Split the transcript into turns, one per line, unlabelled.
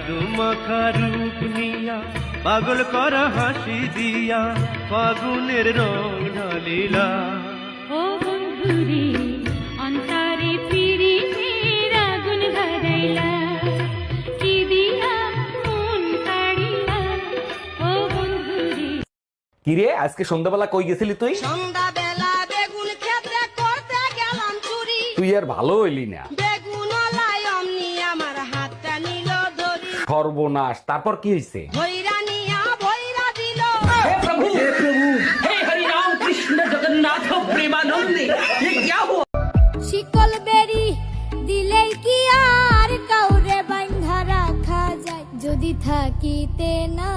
জাদু মাখা রূপ নিয়া পাগল করা হাসি দিয়া ফাগুনের রং ঢালিলা।
ও বন্ধুরে অন্তরে পিরিতের আগুন ধরাইলা, কি দিয়া মন কাড়িলা। ও বন্ধুরে।
কিরে আজকে সন্ধ্যাবেলা কই গেছিলি তুই?
সন্ধ্যাবেলা বেগুন ক্ষেত্রে করতে গেলাম চুরি।
তুই আর ভালো হইলি না।
বেগুন লাই অমনি আমার হাতটা নিল ধরি।
সর্বনাশ, তারপর কি হয়েছে?
ভৈরা নিয়া ভৈরা দিল।
শিকল বেরি দিলেই কি আর কাউরে বাঁধা রাখা যায়, যদি থাকিতে না